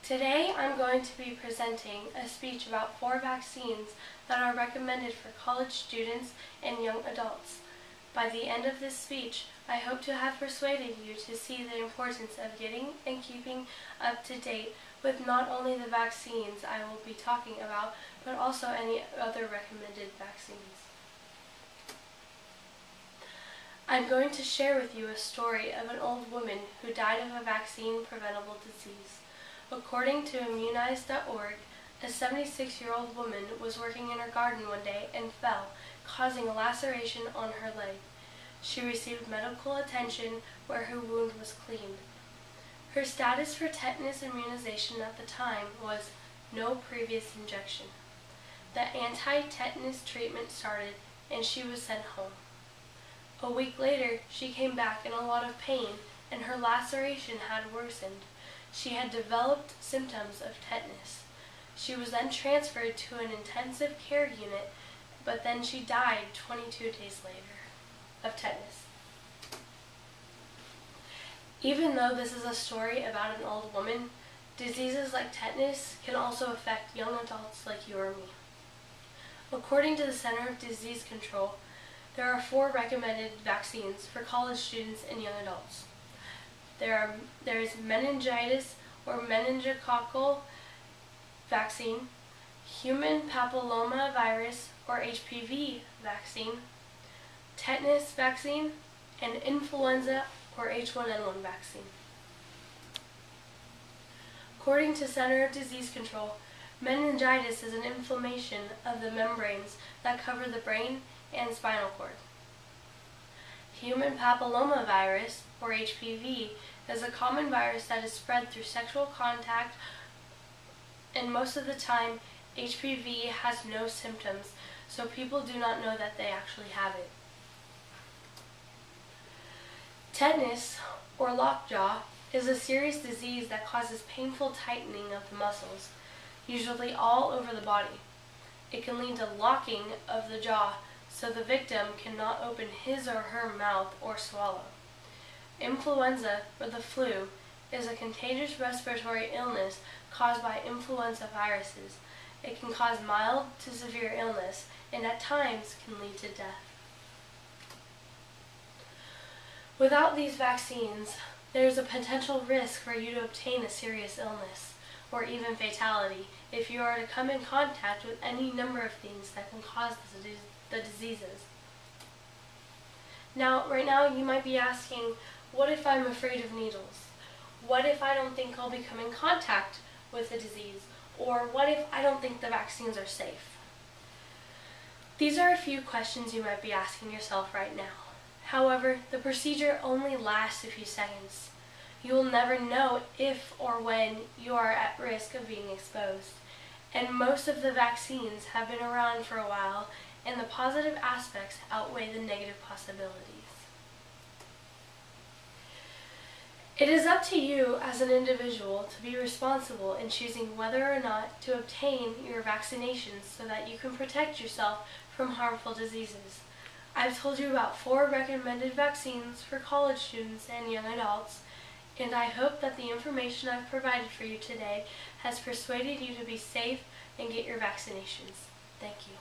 Today I'm going to be presenting a speech about 4 vaccines that are recommended for college students and young adults. By the end of this speech, I hope to have persuaded you to see the importance of getting and keeping up to date with not only the vaccines I will be talking about, but also any other recommended vaccines. I'm going to share with you a story of an old woman who died of a vaccine-preventable disease. According to Immunize.org, a 76-year-old woman was working in her garden one day and fell, causing a laceration on her leg. She received medical attention where her wound was cleaned. Her status for tetanus immunization at the time was no previous injection. The anti-tetanus treatment started and she was sent home. A week later, she came back in a lot of pain and her laceration had worsened. She had developed symptoms of tetanus. She was then transferred to an intensive care unit, but then she died 22 days later of tetanus. Even though this is a story about an old woman, diseases like tetanus can also affect young adults like you or me. According to the Center of Disease Control, there are 4 recommended vaccines for college students and young adults. There is meningitis or meningococcal vaccine, human papillomavirus or HPV vaccine, tetanus vaccine, and influenza or H1N1 vaccine. According to Center of Disease Control, meningitis is an inflammation of the membranes that cover the brain and spinal cord. Human papillomavirus, or HPV, is a common virus that is spread through sexual contact, and most of the time HPV has no symptoms, so people do not know that they actually have it. Tetanus, or lockjaw, is a serious disease that causes painful tightening of the muscles, usually all over the body. It can lead to locking of the jaw, so the victim cannot open his or her mouth or swallow. Influenza, or the flu, is a contagious respiratory illness caused by influenza viruses. It can cause mild to severe illness and at times can lead to death. Without these vaccines, there is a potential risk for you to obtain a serious illness or even fatality if you are to come in contact with any number of things that can cause the diseases. Now, right now you might be asking, what if I'm afraid of needles? What if I don't think I'll be coming in contact with the disease? Or what if I don't think the vaccines are safe? These are a few questions you might be asking yourself right now. However, the procedure only lasts a few seconds. You will never know if or when you are at risk of being exposed. And most of the vaccines have been around for a while, and the positive aspects outweigh the negative possibilities. It is up to you as an individual to be responsible in choosing whether or not to obtain your vaccinations so that you can protect yourself from harmful diseases. I've told you about 4 recommended vaccines for college students and young adults, and I hope that the information I've provided for you today has persuaded you to be safe and get your vaccinations. Thank you.